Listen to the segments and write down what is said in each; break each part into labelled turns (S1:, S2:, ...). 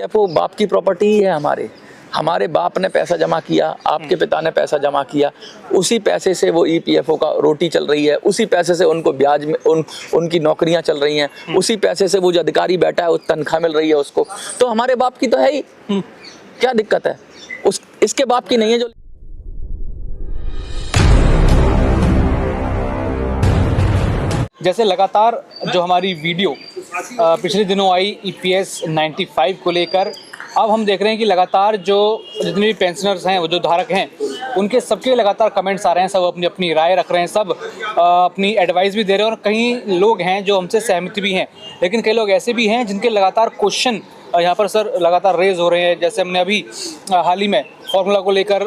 S1: EPFO बाप की property ही है। हमारे बाप ने पैसा जमा किया, आपके पिता ने पैसा जमा किया, उसी पैसे से वो ईपीएफओ का रोटी चल रही है, उसी पैसे से उनको ब्याज में उनकी नौकरियां चल रही हैं, उसी पैसे से वो जो अधिकारी बैठा है उस तनख्वाह मिल रही है उसको। तो हमारे बाप की तो है ही, क्या दिक्कत है? इसके बाप की नहीं है। जो
S2: जैसे लगातार जो हमारी वीडियो पिछले दिनों आई ईपीएस 95 को लेकर, अब हम देख रहे हैं कि लगातार जो जितने भी पेंशनर्स हैं, वो जो धारक हैं, उनके सबके लगातार कमेंट्स आ रहे हैं, सब अपनी अपनी राय रख रहे हैं, सब अपनी एडवाइस भी दे रहे हैं। और कई लोग हैं जो हमसे सहमत भी हैं, लेकिन कई लोग ऐसे भी हैं जिनके लगातार क्वेश्चन यहाँ पर सर लगातार रेज हो रहे हैं। जैसे हमने अभी हाल ही में फार्मूला को लेकर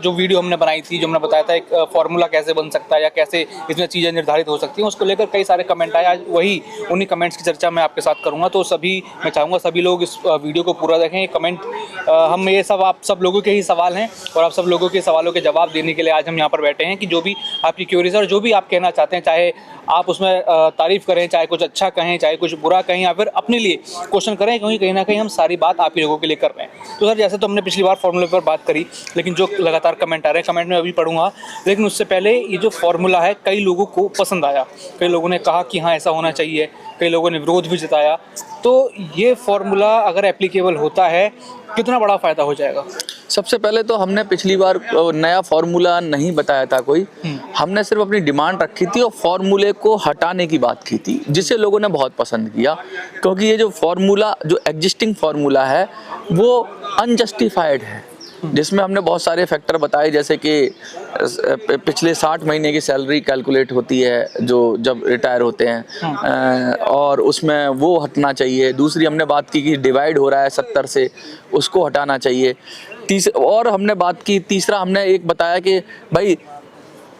S2: जो वीडियो हमने बनाई थी, जो हमने बताया था एक फार्मूला कैसे बन सकता है या कैसे इसमें चीज़ें निर्धारित हो सकती हैं, उसको लेकर कई सारे कमेंट आए। आज वही उन्हीं कमेंट्स की चर्चा मैं आपके साथ करूंगा। तो मैं चाहूँगा सभी लोग इस वीडियो को पूरा देखें। ये कमेंट हम ये सब आप सब लोगों के ही सवाल हैं और आप सब लोगों के सवालों के जवाब देने के लिए आज हम यहाँ पर बैठे हैं कि जो भी आपकी क्यूरीज और जो भी आप कहना चाहते हैं, चाहे आप उसमें तारीफ़ करें, चाहे कुछ अच्छा कहें, चाहे कुछ बुरा कहें, या फिर अपने लिए क्वेश्चन करें, क्योंकि कहीं ना कहीं हम सारी बात आप ही लोगों के लिए कर रहे हैं। तो सर, जैसे तो हमने पिछली बार फार्मूले पर बात करी, लेकिन जो लगातार कमेंट आ रहे हैं, कमेंट में अभी पढ़ूंगा, लेकिन उससे पहले ये जो फार्मूला है कई लोगों को पसंद आया, कई लोगों ने कहा कि हाँ ऐसा होना चाहिए, कई लोगों ने विरोध भी जताया। तो ये फार्मूला अगर एप्लीकेबल होता है, कितना बड़ा फ़ायदा हो जाएगा?
S1: सबसे पहले तो हमने पिछली बार नया फार्मूला नहीं बताया था कोई, हमने सिर्फ अपनी डिमांड रखी थी और फार्मूले को हटाने की बात की थी, जिसे लोगों ने बहुत पसंद किया। क्योंकि ये जो फार्मूला, जो एग्जिस्टिंग फार्मूला है, वो अनजस्टिफाइड है, जिसमें हमने बहुत सारे फैक्टर बताए, जैसे कि पिछले 60 महीने की सैलरी कैलकुलेट होती है जो जब रिटायर होते हैं, और उसमें वो हटना चाहिए। दूसरी हमने बात की कि डिवाइड हो रहा है 70 से, उसको हटाना चाहिए। और हमने बात की, तीसरा हमने एक बताया कि भाई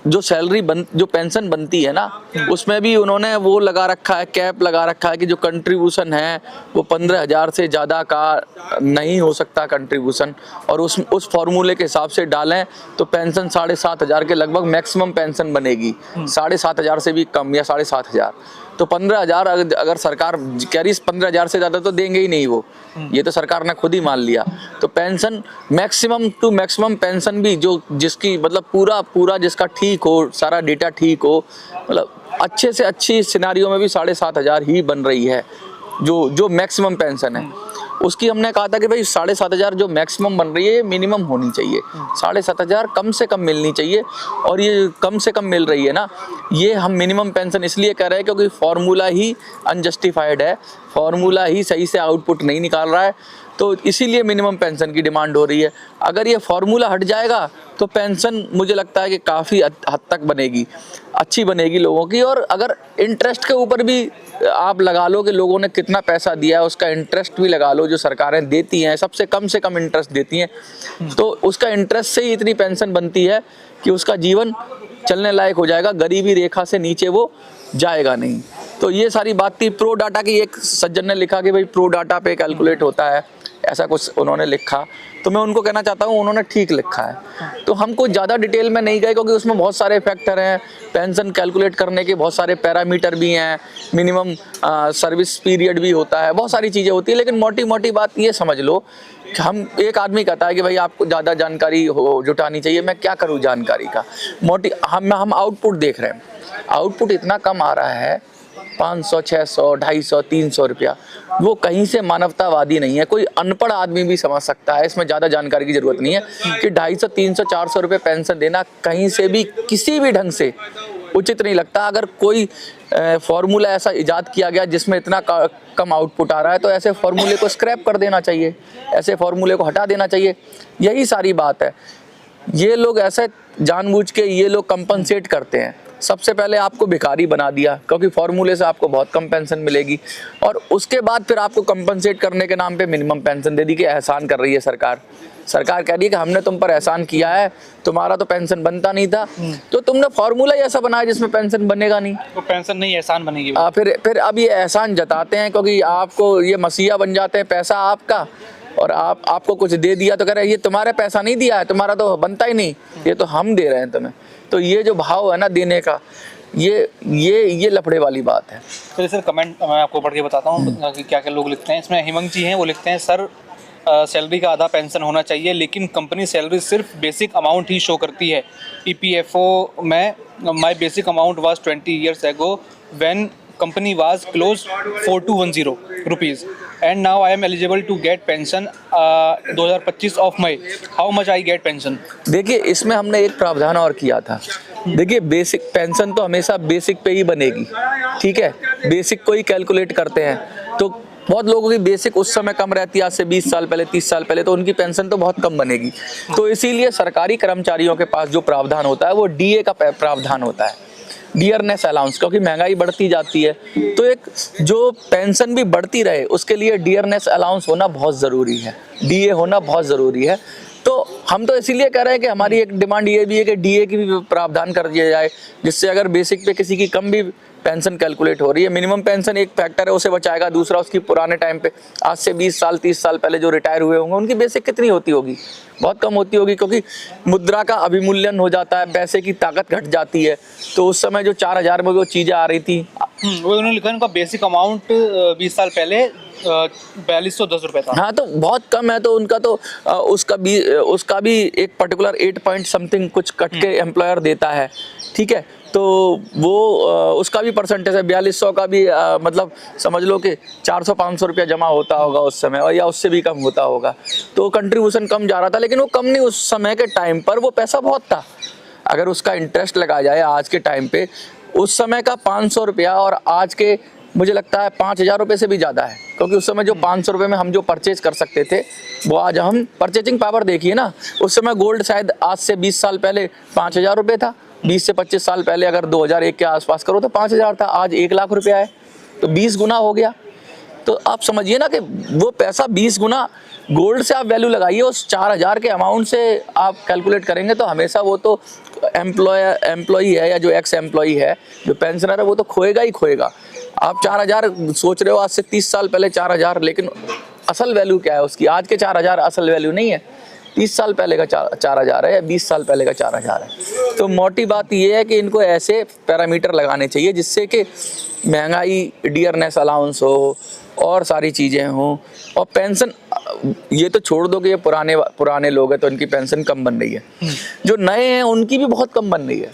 S1: जो जो पेंशन बनती है ना, उसमें भी उन्होंने वो लगा रखा है, कैप लगा रखा है कि जो कंट्रीब्यूशन है वो 15,000 से ज़्यादा का नहीं हो सकता कंट्रीब्यूशन, और उस फार्मूले के हिसाब से डालें तो पेंशन 7,500 के लगभग मैक्सिमम पेंशन बनेगी, 7,500 से भी कम या 7,500। तो 15,000 अगर सरकार कह रही 15,000 से ज़्यादा तो देंगे ही नहीं वो, ये तो सरकार ने खुद ही मान लिया। तो pension maximum to maximum pension भी जो जिसकी मतलब पूरा जिसका ठीक हो, सारा डेटा ठीक हो, मतलब अच्छे से अच्छी सिनारियों में भी 7,500 ही बन रही है जो मैक्सिमम पेंशन है। उसकी हमने कहा था कि भाई 7,500 जो मैक्सिमम बन रही है ये मिनिमम होनी चाहिए, 7,500 कम से कम मिलनी चाहिए। और ये कम से कम मिल रही है ना, ये हम मिनिमम पेंशन इसलिए कर रहे हैं क्योंकि फार्मूला ही अनजस्टिफाइड है, फार्मूला ही सही से आउटपुट नहीं निकाल रहा है, तो इसीलिए मिनिमम पेंशन की डिमांड हो रही है। अगर ये फार्मूला हट जाएगा तो पेंशन मुझे लगता है कि काफ़ी हद तक बनेगी, अच्छी बनेगी लोगों की। और अगर इंटरेस्ट के ऊपर भी आप लगा लो कि लोगों ने कितना पैसा दिया है, उसका इंटरेस्ट भी लगा लो, जो सरकारें देती हैं सबसे कम से कम इंटरेस्ट देती हैं, तो उसका इंटरेस्ट से ही इतनी पेंशन बनती है कि उसका जीवन चलने लायक हो जाएगा, गरीबी रेखा से नीचे वो जाएगा नहीं। तो ये सारी बात थी। प्रो डाटा की एक सज्जन ने लिखा कि भाई प्रो डाटा पे कैलकुलेट होता है, ऐसा कुछ उन्होंने लिखा, तो मैं उनको कहना चाहता हूँ उन्होंने ठीक लिखा है। तो हम कुछ ज़्यादा डिटेल में नहीं गए क्योंकि उसमें बहुत सारे फैक्टर हैं, पेंशन कैलकुलेट करने के बहुत सारे पैरामीटर भी हैं, मिनिमम सर्विस पीरियड भी होता है, बहुत सारी चीज़ें होती है। लेकिन मोटी बात ये समझ लो, हम एक आदमी कहता है कि भाई आपको ज़्यादा जानकारी जुटानी चाहिए, मैं क्या करूँ जानकारी का, हम आउटपुट देख रहे हैं, आउटपुट इतना कम आ रहा है, 500, 600, 250, 300 रुपया, वो कहीं से मानवतावादी नहीं है। कोई अनपढ़ आदमी भी समझ सकता है, इसमें ज़्यादा जानकारी की ज़रूरत नहीं है कि 250, 300, 400 रुपये पेंशन देना कहीं से भी किसी भी ढंग से उचित नहीं लगता। अगर कोई फार्मूला ऐसा इजाद किया गया जिसमें इतना कम आउटपुट आ रहा है, तो ऐसे फार्मूले को स्क्रैप कर देना चाहिए, ऐसे फार्मूले को हटा देना चाहिए। यही सारी बात है। ये लोग ऐसे जानबूझ के ये लोग कंपनसेट करते हैं। सबसे पहले आपको भिखारी बना दिया क्योंकि फार्मूले से आपको बहुत कम पेंशन मिलेगी, और उसके बाद फिर आपको कंपनसेट करने के नाम पे मिनिमम पेंशन दे दी कि एहसान कर रही है सरकार। सरकार कह रही है कि हमने तुम पर एहसान किया है, तुम्हारा तो पेंशन बनता नहीं था, तो तुमने फार्मूला ही ऐसा बनाया जिसमें पेंशन बनेगा नहीं,
S2: तो पेंशन नहीं एहसान बनेगी।
S1: फिर अब ये एहसान जताते हैं क्योंकि आपको ये मसीहा बन जाते हैं, पैसा आपका, और आपको कुछ दे दिया तो कह रहे हैं ये तुम्हारा पैसा नहीं दिया है, तुम्हारा तो बनता ही नहीं, ये तो हम दे रहे हैं तुम्हें। तो ये जो भाव है ना देने का, ये लफड़े वाली बात है।
S2: तो सर कमेंट मैं आपको पढ़ के बताता हूँ कि क्या क्या लोग लिखते हैं। इसमें हिमंग जी हैं, वो लिखते हैं, सर सैलरी का आधा पेंशन होना चाहिए, लेकिन कंपनी सैलरी सिर्फ बेसिक अमाउंट ही शो करती है। EPFO में my basic amount was 20 years ago when company was closed 4210 rupees and now I am eligible to get pension 2025 of May. How much I get pension?
S1: देखिए इसमें हमने एक प्रावधान और किया था। देखिए बेसिक पेंशन तो हमेशा बेसिक पे ही बनेगी, ठीक है, बेसिक को ही कैलकुलेट करते हैं। तो बहुत लोगों की बेसिक उस समय कम रहती है, आज से 20 साल पहले 30 साल पहले, तो उनकी पेंशन तो बहुत कम बनेगी। तो इसीलिए सरकारी कर्मचारियों के पास जो प्रावधान होता है वो DA का प्रावधान होता है, डियरनेस अलाउंस, क्योंकि महंगाई बढ़ती जाती है तो एक जो पेंशन भी बढ़ती रहे उसके लिए डियरनेस अलाउंस होना बहुत ज़रूरी है, DA होना बहुत ज़रूरी है। तो हम तो इसीलिए कह रहे हैं कि हमारी एक डिमांड ये भी है कि DA की भी प्रावधान कर दिया जाए, जिससे अगर बेसिक पे किसी की कम भी पेंशन कैलकुलेट हो रही है, मिनिमम पेंशन एक फैक्टर है, उसे बचाएगा। दूसरा उसकी पुराने टाइम पे आज से 20 साल 30 साल पहले जो रिटायर हुए होंगे उनकी बेसिक कितनी होती होगी, बहुत कम होती होगी, क्योंकि मुद्रा का अभिमूल्यन हो जाता है, पैसे की ताकत घट जाती है। तो उस समय जो 4000 में वो चीज़ें आ रही थी,
S2: वो उन्होंने लिखा उनका बेसिक अमाउंट 20 साल पहले 4210 रुपये था।
S1: हाँ तो बहुत कम है। तो उनका तो उसका भी एक पर्टिकुलर 8 पॉइंट समथिंग कुछ कट के एम्प्लॉयर देता है, ठीक है। तो वो उसका भी परसेंटेज है, 4200 का भी मतलब समझ लो कि 400-500 रुपया जमा होता होगा उस समय, और या उससे भी कम होता होगा। तो कंट्रीब्यूशन कम जा रहा था, लेकिन वो कम नहीं, उस समय के टाइम पर वो पैसा बहुत था। अगर उसका इंटरेस्ट लगाया जाए आज के टाइम पे, उस समय का 500 रुपया और आज के मुझे लगता है 5000 रुपये से भी ज़्यादा है, क्योंकि उस समय जो 500 रुपये में हम जो परचेज कर सकते थे वो आज हम परचेजिंग पावर देखिए ना। उस समय गोल्ड शायद आज से 20 साल पहले 5000 रुपये था, 20 से 25 साल पहले अगर 2001 के आसपास करो तो 5000 था, आज 1 लाख रुपया है, तो 20 गुना हो गया। तो आप समझिए ना कि वो पैसा 20 गुना गोल्ड से आप वैल्यू लगाइए, उस 4000 के अमाउंट से आप कैलकुलेट करेंगे तो हमेशा वो तो एम्प्लॉई है या जो एक्स एम्प्लॉई है, जो पेंशनर है, वो तो खोएगा ही खोएगा। आप 4000 सोच रहे हो आज से 30 साल पहले 4000, लेकिन असल वैल्यू क्या है उसकी? आज के 4000 असल वैल्यू नहीं है, 30 साल पहले का 4000 है या 20 साल पहले का 4000 है। तो मोटी बात ये है कि इनको ऐसे पैरामीटर लगाने चाहिए जिससे कि महंगाई, डियरनेस अलाउंस हो और सारी चीज़ें हों। और पेंशन ये तो छोड़ दो कि ये पुराने लोग हैं तो इनकी पेंशन कम बन रही है, जो नए हैं उनकी भी बहुत कम बन रही है,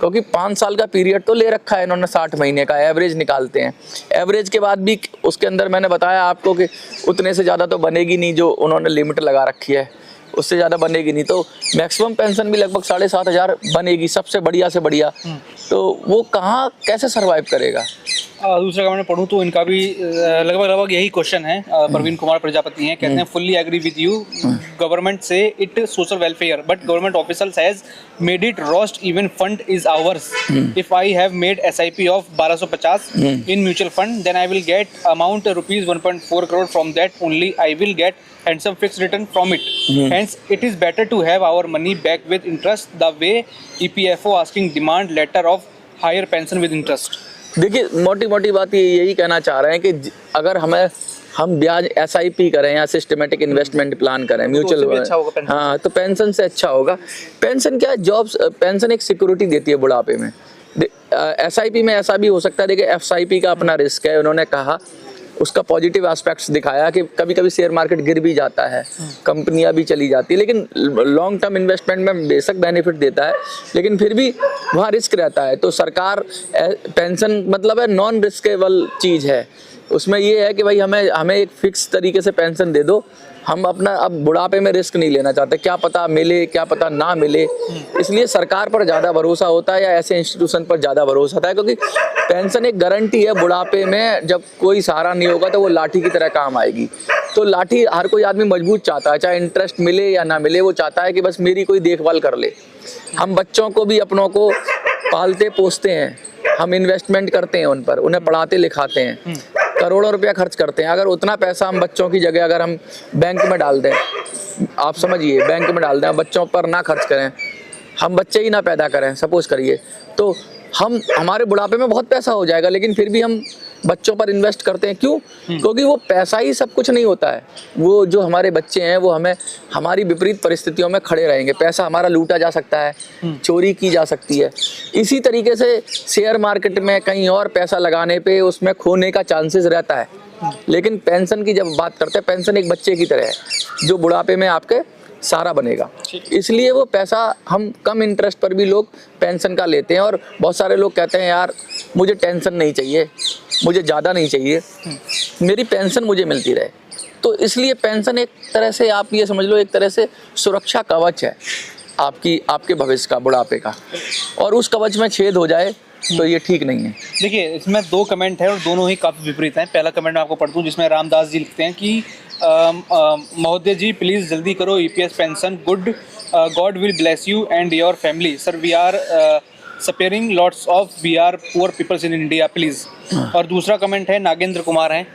S1: क्योंकि 5 साल का पीरियड तो ले रखा है इन्होंने, 60 महीने का एवरेज निकालते हैं। एवरेज के बाद भी उसके अंदर मैंने बताया आपको कि उतने से ज़्यादा तो बनेगी नहीं, जो उन्होंने लिमिट लगा रखी है उससे ज़्यादा बनेगी नहीं। तो मैक्सिमम पेंशन भी लगभग 7500 बनेगी, सबसे बढ़िया से बढ़िया। तो वो कहाँ कैसे सरवाइव करेगा?
S2: दूसरा का मैंने पढ़ूँ तो इनका भी लगभग यही क्वेश्चन है। प्रवीण कुमार प्रजापति हैं, कहते हैं fully agree with you, government से it social welfare but government officers has made it roast even fund is ours. If I have made SIP of 1250 in mutual fund then I will get amount rupees 1.4 crore from that only I will get handsome fixed return from it. Hence, it is better to have our money back with interest the way EPFO asking demand letter of higher pension with interest.
S1: देखिए मोटी बात यही कहना चाह रहे हैं कि अगर हम ब्याज SIP करें या सिस्टमेटिक इन्वेस्टमेंट प्लान करें म्यूचुअल,
S2: अच्छा
S1: हाँ, तो पेंशन से अच्छा होगा। पेंशन क्या है? जॉब्स, पेंशन एक सिक्योरिटी देती है बुढ़ापे में। SIP में ऐसा भी हो सकता है, देखिए FIP का अपना रिस्क है। उन्होंने कहा उसका पॉजिटिव एस्पेक्ट्स दिखाया कि कभी कभी शेयर मार्केट गिर भी जाता है, कंपनियां भी चली जाती है, लेकिन लॉन्ग टर्म इन्वेस्टमेंट में बेशक बेनिफिट देता है, लेकिन फिर भी वहाँ रिस्क रहता है। तो सरकार पेंशन मतलब है नॉन रिस्केबल चीज़ है। उसमें ये है कि भाई हमें एक फिक्स तरीके से पेंशन दे दो, हम अपना अब बुढ़ापे में रिस्क नहीं लेना चाहते, क्या पता मिले क्या पता ना मिले, इसलिए सरकार पर ज़्यादा भरोसा होता है या ऐसे इंस्टीट्यूशन पर ज़्यादा भरोसा होता है, क्योंकि पेंशन एक गारंटी है। बुढ़ापे में जब कोई सहारा नहीं होगा तो वो लाठी की तरह काम आएगी। तो लाठी हर कोई आदमी मजबूत चाहता है, चाहे इंटरेस्ट मिले या ना मिले, वो चाहता है कि बस मेरी कोई देखभाल कर ले। हम बच्चों को भी अपनों को पालते पोसते हैं, हम इन्वेस्टमेंट करते हैं उन पर, उन्हें पढ़ाते लिखाते हैं, करोड़ों रुपया खर्च करते हैं। अगर उतना पैसा हम बच्चों की जगह अगर हम बैंक में डाल दें, आप समझिए बैंक में डाल दें, बच्चों पर ना खर्च करें, हम बच्चे ही ना पैदा करें सपोज करिए, तो हमारे बुढ़ापे में बहुत पैसा हो जाएगा, लेकिन फिर भी हम बच्चों पर इन्वेस्ट करते हैं। क्यों? क्योंकि वो पैसा ही सब कुछ नहीं होता है। वो जो हमारे बच्चे हैं वो हमें हमारी विपरीत परिस्थितियों में खड़े रहेंगे, पैसा हमारा लूटा जा सकता है, चोरी की जा सकती है। इसी तरीके से शेयर मार्केट में कहीं और पैसा लगाने पे उसमें खोने का चांसेस रहता है, लेकिन पेंशन की जब बात करते हैं, पेंशन एक बच्चे की तरह है जो बुढ़ापे में आपके सारा बनेगा। इसलिए वो पैसा हम कम इंटरेस्ट पर भी लोग पेंशन का लेते हैं। और बहुत सारे लोग कहते हैं यार मुझे टेंशन नहीं चाहिए, मुझे ज़्यादा नहीं चाहिए, मेरी पेंशन मुझे मिलती रहे। तो इसलिए पेंशन एक तरह से आप ये समझ लो, एक तरह से सुरक्षा कवच है आपके भविष्य का, बुढ़ापे का। और उस कवच में छेद हो जाए तो ये ठीक नहीं है।
S2: देखिए, इसमें 2 कमेंट है और दोनों ही काफ़ी विपरीत हैं। पहला कमेंट मैं आपको पढ़ दूं, जिसमें रामदास जी लिखते हैं कि महोदय जी प्लीज़ जल्दी करो EPS pension, good God will bless you and your family sir, we are suffering lots of we are poor peoples in India please. और दूसरा कमेंट है, नागेंद्र कुमार हैं,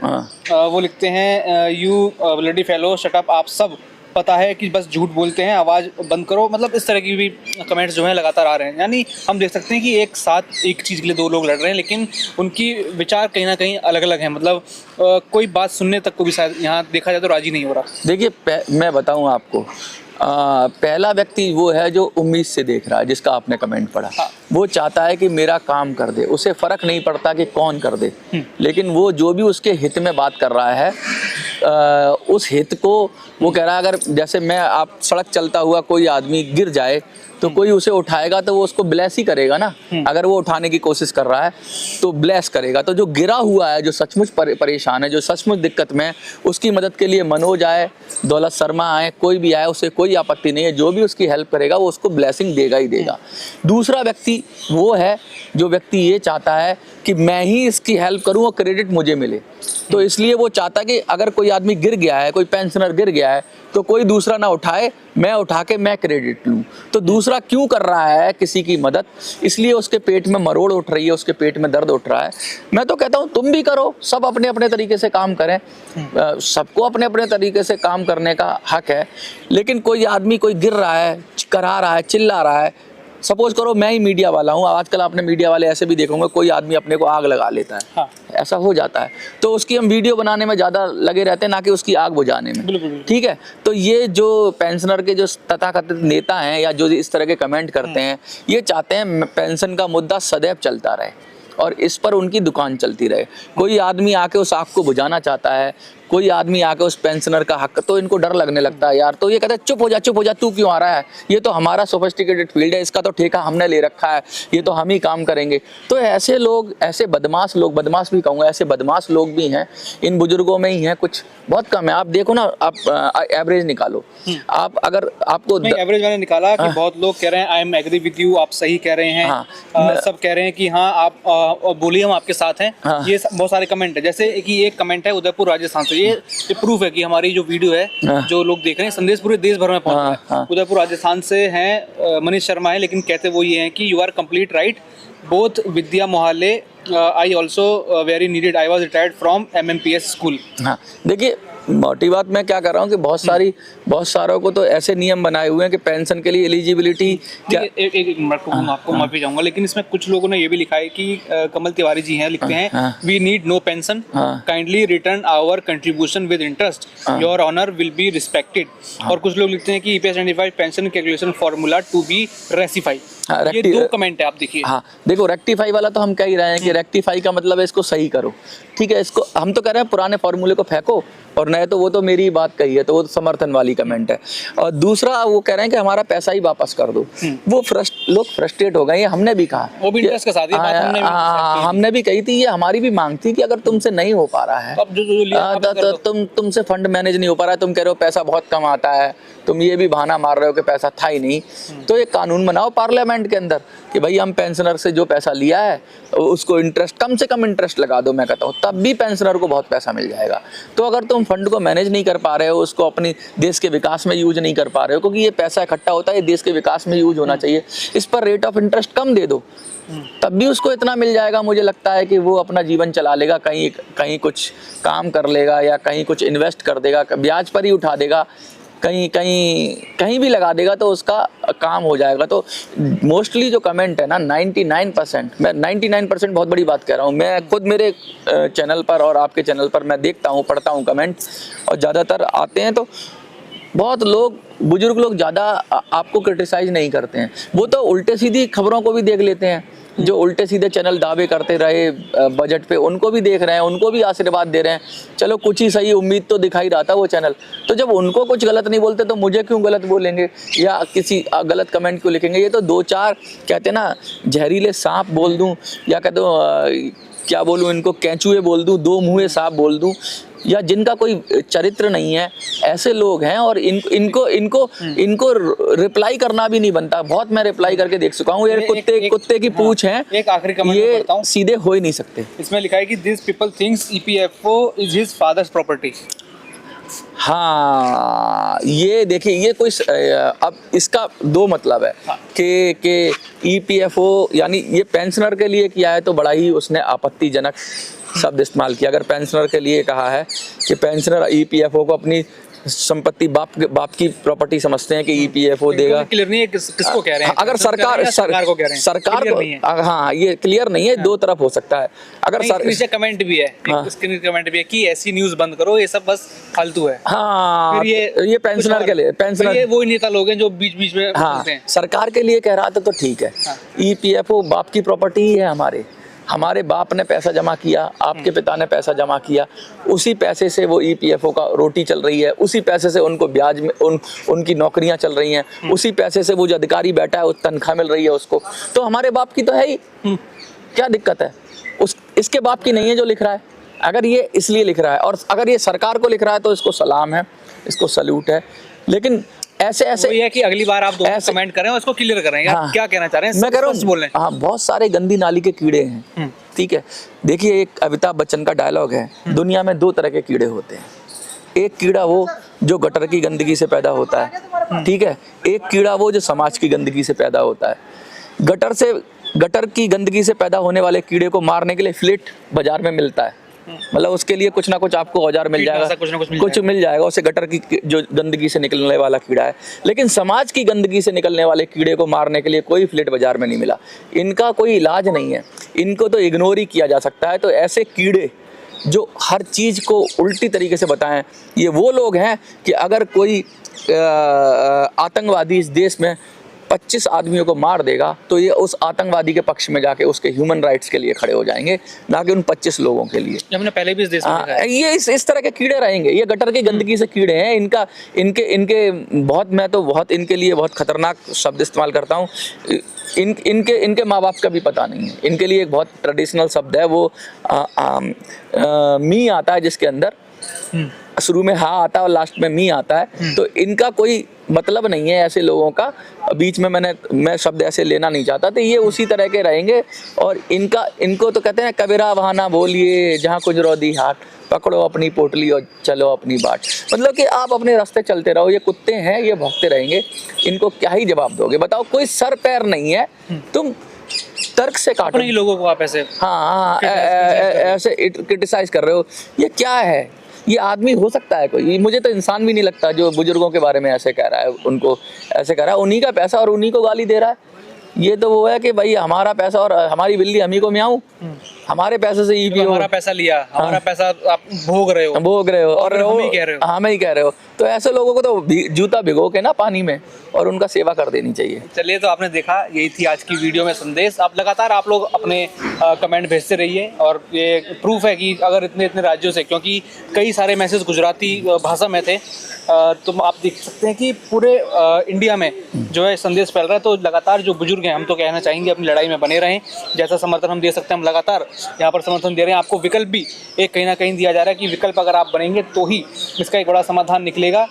S2: वो लिखते हैं you bloody fellow shut up, आप सब पता है कि बस झूठ बोलते हैं, आवाज़ बंद करो। मतलब इस तरह की भी कमेंट्स जो हैं लगातार आ रहे हैं। यानी हम देख सकते हैं कि एक साथ एक चीज़ के लिए 2 लोग लड़ रहे हैं, लेकिन उनकी विचार कहीं ना कहीं अलग अलग हैं। मतलब कोई बात सुनने तक को भी शायद यहाँ देखा जाए तो राजी नहीं हो रहा।
S1: देखिए मैं बताऊँ आपको, पहला व्यक्ति वो है जो उम्मीद से देख रहा है, जिसका आपने कमेंट पढ़ा।
S2: हाँ।
S1: वो चाहता है कि मेरा काम कर दे, उसे फ़र्क नहीं पड़ता कि कौन कर दे, लेकिन वो जो भी उसके हित में बात कर रहा है, उस हित को वो कह रहा है। अगर जैसे आप सड़क चलता हुआ कोई आदमी गिर जाए तो कोई उसे उठाएगा तो वो उसको ब्लेस ही करेगा ना। अगर वो उठाने की कोशिश कर रहा है तो ब्लेस करेगा। तो जो गिरा हुआ है, जो सचमुच परेशान है, जो सचमुच दिक्कत में है, उसकी मदद के लिए मनोज आए, दौलत शर्मा आए, कोई भी आए, उसे कोई आपत्ति नहीं है। जो भी उसकी हेल्प करेगा वो उसको ब्लेसिंग देगा ही देगा। दूसरा व्यक्ति वो है जो व्यक्ति ये चाहता है कि मैं ही इसकी हेल्प करूँ और क्रेडिट मुझे मिले। तो इसलिए वो चाहता है कि अगर कोई आदमी गिर गया है, कोई पेंशनर गिर गया है, तो कोई दूसरा ना उठाए, मैं उठा के मैं क्रेडिट लूँ। तो दूसरा क्यों कर रहा है किसी की मदद? इसलिए उसके पेट में मरोड़ उठ रही है, उसके पेट में दर्द उठ रहा है। मैं तो कहता हूँ तुम भी करो, सब अपने अपने तरीके से काम करें, सबको अपने अपने तरीके से काम करने का हक है। लेकिन कोई आदमी कोई गिर रहा है, करा रहा है, चिल्ला रहा है, सपोज करो मैं ही मीडिया वाला हूँ, आजकल आपने मीडिया वाले ऐसे भी देखोगे, कोई आदमी अपने को आग लगा लेता है।
S2: हाँ।
S1: ऐसा हो जाता है, तो उसकी हम वीडियो बनाने में ज़्यादा लगे रहते हैं, ना कि उसकी आग बुझाने में।
S2: बिल्कुल।
S1: ठीक है, तो ये जो पेंशनर के जो तथाकथित नेता हैं या जो इस तरह के कमेंट करते हैं, ये चाहते हैं पेंशन का मुद्दा सदैव चलता रहे और इस पर उनकी दुकान चलती रहे। कोई आदमी आके उस आग को बुझाना चाहता है, कोई आदमी आके उस पेंशनर का हक, तो इनको डर लगने लगता है यार। तो ये कहते हैं चुप हो जा, तू क्यों आ रहा है, ये तो हमारा सोफिस्टिकेटेड फील्ड है, इसका तो ठेका हमने ले रखा है, ये तो हम ही काम करेंगे। तो ऐसे लोग, ऐसे बदमाश लोग, बदमाश भी कहूँगा, ऐसे बदमाश लोग भी हैं इन बुजुर्गों में ही हैं, कुछ बहुत कम है। आप देखो ना, आप एवरेज निकालो, आप अगर आपको
S2: एवरेज मैंने निकाला कि बहुत लोग कह रहे हैं I am agree with you, आप सही कह रहे हैं। सब कह रहे हैं कि हाँ आप बोलिए, हम आपके साथ हैं। ये बहुत सारे कमेंट है। जैसे कि एक कमेंट है उदयपुर राजस्थान से, ये प्रूफ है कि हमारी जो वीडियो है जो लोग देख रहे हैं, संदेश पूरे देश भर में पहुंच रहा है। उदयपुर राजस्थान से हैं, मनीष शर्मा है, लेकिन कहते वो ये हैं कि you are complete right, both Vidya Mohale I also very needed, I was retired from MMPS school. हाँ,
S1: देखिए मोटी बात मैं क्या कर रहा हूँ कि बहुत सारों को तो ऐसे नियम बनाए हुए हैं कि पेंशन के लिए एलिजिबिलिटी
S2: एक मिनट आपको माफी चाहूंगा, लेकिन इसमें कुछ लोगों ने ये भी लिखा है कि कमल तिवारी जी हैं, लिखते हैं we need no pension, kindly return our contribution with interest, your honour will be respected. और कुछ लोग लिखते हैं कि EPS 95 pension calculation formula to be rectify. ये 2 कमेंट है, आप देखिए।
S1: हाँ देखो, रेक्टिफाई वाला तो हम कह ही रहे हैं कि रेक्टिफाई का मतलब है इसको सही करो। ठीक है, इसको हम तो कह रहे हैं पुराने फॉर्मूले को फेंको, और नए तो वो तो मेरी बात कही है, तो वो तो समर्थन वाली कमेंट है। और दूसरा वो कह रहे हैं कि हमारा पैसा ही वापस कर दो। वो लोग फ्रस्ट्रेट हो गए। ये हमने भी कहा,
S2: वो भी इंटरेस्ट के साथ ये बात
S1: हमने भी कही थी, ये हमारी भी मांग थी कि अगर तुमसे नहीं हो पा रहा है, तुमसे फंड मैनेज नहीं हो पा रहा है, तुम कह रहे हो पैसा बहुत कम आता है, तुम ये भी बहाना मार रहे हो कि पैसा था ही नहीं, तो एक कानून बनाओ पार्लियामेंट के अंदर कि भाई हम पेंशनर से जो पैसा लिया है उसको इंटरेस्ट, कम से कम इंटरेस्ट लगा दो। मैं कहता हूँ तब भी पेंशनर को बहुत पैसा मिल जाएगा। तो अगर तुम फंड को मैनेज नहीं कर पा रहे हो, उसको अपनी देश के विकास में यूज नहीं कर पा रहे हो, क्योंकि ये पैसा इकट्ठा होता है, ये देश के विकास में यूज होना चाहिए, इस पर रेट ऑफ इंटरेस्ट कम दे दो, तब भी उसको इतना मिल जाएगा। मुझे लगता है कि वो अपना जीवन चला लेगा, कहीं कुछ काम कर लेगा या कहीं कुछ इन्वेस्ट कर देगा, ब्याज पर ही उठा देगा, कहीं भी लगा देगा, तो उसका काम हो जाएगा। तो मोस्टली जो कमेंट है ना 99%, मैं 99% बहुत बड़ी बात कह रहा हूँ, मैं खुद मेरे चैनल पर और आपके चैनल पर मैं देखता हूँ, पढ़ता हूँ कमेंट, और ज़्यादातर आते हैं तो बहुत लोग, बुजुर्ग लोग ज़्यादा आपको क्रिटिसाइज नहीं करते हैं, वो तो उल्टे सीधी खबरों को भी देख लेते हैं। जो उल्टे सीधे चैनल दावे करते रहे बजट पे, उनको भी देख रहे हैं, उनको भी आशीर्वाद दे रहे हैं। चलो कुछ ही सही, उम्मीद तो दिखाई रहा था वो चैनल। तो जब उनको कुछ गलत नहीं बोलते तो मुझे क्यों गलत बोलेंगे या किसी गलत कमेंट क्यों लिखेंगे? ये तो दो चार कहते हैं ना, जहरीले सांप बोल दूं या कहते क्या बोलूं इनको, कैंचुए बोल दूं, दो मुँहे सांप बोल दूं, या जिनका कोई चरित्र नहीं है, ऐसे लोग हैं। और इनको रिप्लाई करना भी नहीं बनता। बहुत मैं रिप्लाई करके देख चुका हूँ। ये कुत्ते की पूंछ है।
S2: एक आखिरी कमेंट
S1: ये
S2: पढ़ता हूं।
S1: सीधे हो ही नहीं सकते।
S2: इसमें लिखा है कि this people thinks EPFO is his father's property.
S1: हाँ, ये देखिए, ये कोई अब इसका दो मतलब है कि EPFO यानी ये पेंशनर के लिए किया है तो बड़ा ही उसने आपत्तिजनक शब्द इस्तेमाल किया। अगर पेंशनर के लिए कहा है कि पेंशनर EPFO को अपनी संपत्ति बाप की प्रॉपर्टी समझते हैं कि EPFO देगा।
S2: क्लियर नहीं है किसको कह रहे हैं?
S1: अगर सरकार
S2: को कह रहे हैं?
S1: सरकार
S2: क्लियर
S1: को,
S2: नहीं है।
S1: हाँ ये क्लियर नहीं है, दो तरफ हो सकता है। अगर
S2: नीचे कमेंट भी है, इसके नीचे कमेंट भी है कि ऐसी न्यूज बंद करो, ये सब बस फालतू है।
S1: हाँ,
S2: फिर ये
S1: पेंशनर के लिए, पेंशनर
S2: ये वो नेता लोग हैं जो बीच बीच में बोलते हैं।
S1: सरकार के लिए कह रहा था तो ठीक है। EPFO बाप की प्रॉपर्टी ही है। हमारे बाप ने पैसा जमा किया, आपके पिता ने पैसा जमा किया, उसी पैसे से वो EPFO का रोटी चल रही है, उसी पैसे से उनको ब्याज में उनकी नौकरियां चल रही हैं, उसी पैसे से वो जो अधिकारी बैठा है वो तनख्वाह मिल रही है उसको। तो हमारे बाप की तो है ही, क्या दिक्कत है? इसके बाप की नहीं है जो लिख रहा है। अगर ये इसलिए लिख रहा है और अगर ये सरकार को लिख रहा है तो इसको सलाम है, इसको सैल्यूट है। लेकिन ऐसे
S2: ये है कि अगली बार आप दोनों कमेंट करें और इसको क्लियर करें। हाँ, क्या कहना चाह रहे हैं?
S1: मैं कह रहा हूँ, हाँ, बहुत सारे गंदी नाली के कीड़े हैं। ठीक है, देखिए एक अमिताभ बच्चन का डायलॉग है, दुनिया में दो तरह के कीड़े होते हैं। एक कीड़ा वो जो गटर की गंदगी से पैदा होता है, ठीक है। एक कीड़ा वो जो समाज की गंदगी से पैदा होता है। गटर की गंदगी से पैदा होने वाले कीड़े को मारने के लिए फ्लिट बाजार में मिलता है। मतलब उसके लिए कुछ ना कुछ आपको औजार मिल जाएगा, कुछ मिल जाएगा। उसे गटर की जो गंदगी से निकलने वाला कीड़ा है। लेकिन समाज की गंदगी से निकलने वाले कीड़े को मारने के लिए कोई फ्लिट बाजार में नहीं मिला। इनका कोई इलाज नहीं है, इनको तो इग्नोर ही किया जा सकता है। तो ऐसे कीड़े जो हर चीज़ को उल्टी तरीके से बताएं, ये वो लोग हैं कि अगर कोई आतंकवादी इस देश में 25 आदमियों को मार देगा तो ये उस आतंकवादी के पक्ष में जाके उसके ह्यूमन राइट्स के लिए खड़े हो जाएंगे, ना कि उन 25 लोगों के लिए।
S2: हमने पहले भी इस देश में देखा है।
S1: ये इस तरह के कीड़े रहेंगे। ये गटर की गंदगी से कीड़े हैं। इनके बहुत, मैं तो बहुत इनके लिए बहुत खतरनाक शब्द इस्तेमाल करता हूँ। इनके माँ बाप का भी पता नहीं है। इनके लिए एक बहुत ट्रेडिशनल शब्द है, वो मी आता है, जिसके अंदर शुरू में हा आता है और लास्ट में मी आता है। तो इनका कोई मतलब नहीं है ऐसे लोगों का। बीच में मैं शब्द ऐसे लेना नहीं चाहता। तो ये उसी तरह के रहेंगे। और इनको तो कहते हैं कबीरा बहाना बोलिए जहाँ कुछ रौदी हाट, पकड़ो अपनी पोटली और चलो अपनी बाट। मतलब कि आप अपने रास्ते चलते रहो। ये कुत्ते हैं, ये भौंकते रहेंगे। इनको क्या ही जवाब दोगे? बताओ, कोई सर पैर नहीं है, तुम तर्क से काटो।
S2: अपने लोगों को आप ऐसे
S1: ऐसे क्रिटिसाइज कर रहे हो। ये क्या है? ये आदमी हो सकता है कोई? मुझे तो इंसान भी नहीं लगता जो बुजुर्गों के बारे में ऐसे कह रहा है, उनको ऐसे कह रहा है। उन्हीं का पैसा और उन्हीं को गाली दे रहा है। ये तो वो है कि भाई हमारा पैसा और हमारी बिल्ली हम ही को म्याऊं। हमारे पैसे से EPFO,
S2: हमारा पैसा लिया, हमारा पैसा आप भोग रहे हो और हम ही कह रहे हो।
S1: हमें ही कह रहे हो। तो ऐसे लोगों को तो जूता भिगो के ना पानी में और उनका सेवा कर देनी चाहिए।
S2: चलिए, तो आपने देखा, यही थी आज की वीडियो में संदेश। आप लगातार आप लोग अपने कमेंट भेजते रहिए और ये प्रूफ है कि अगर इतने राज्यों से, क्योंकि कई सारे मैसेज गुजराती भाषा में थे, तो आप देख सकते हैं कि पूरे इंडिया में जो है संदेश फैल रहा है। तो लगातार जो बुजुर्ग हैं, हम तो कहना चाहेंगे अपनी लड़ाई में बने रहें। जैसा समर्थन हम दे सकते हैं हम लगातार यहाँ पर समर्थन दे रहे हैं। आपको विकल्प भी एक कहीं ना कहीं दिया जा रहा है कि विकल्प अगर आप बनेंगे तो ही इसका एक बड़ा समाधान निकलेगा।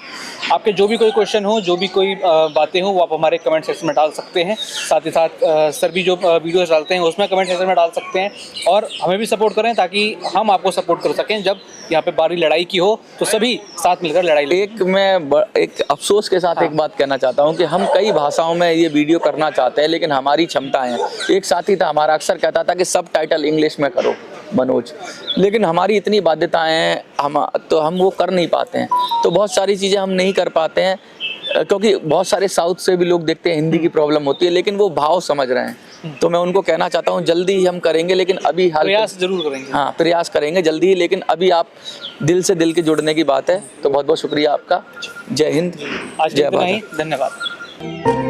S2: आपके जो भी कोई क्वेश्चन हो, जो भी कोई बातें हो, वो आप हमारे कमेंट सेक्शन में डाल सकते हैं। साथ ही साथ सर भी जो वीडियोस डालते हैं उसमें कमेंट सेक्शन में डाल सकते हैं। और हमें भी सपोर्ट करें ताकि हम आपको सपोर्ट कर सकें। जब यहाँ पे बारी लड़ाई की हो तो सभी साथ मिलकर लड़ाई लड़ें। मैं एक अफसोस के साथ एक बात कहना चाहता हूँ कि हम कई भाषाओं में ये वीडियो करना चाहते हैं, लेकिन हमारी क्षमताएं, एक साथी था हमारा अक्सर कहता था कि सब टाइटल इंग्लिश में करो मनोज, लेकिन हमारी इतनी बाध्यताएं हैं, हम वो कर नहीं पाते हैं। तो बहुत सारी चीज़ें हम नहीं कर पाते हैं क्योंकि बहुत सारे साउथ से भी लोग देखते हैं, हिंदी की प्रॉब्लम होती है, लेकिन वो भाव समझ रहे हैं। तो मैं उनको कहना चाहता हूँ जल्दी ही हम करेंगे, लेकिन अभी प्रयास जरूर करेंगे।
S1: हाँ, प्रयास करेंगे जल्दी ही, लेकिन अभी आप दिल से दिल के जुड़ने की बात है। तो बहुत बहुत शुक्रिया आपका। जय हिंद, जय भारत,
S2: धन्यवाद।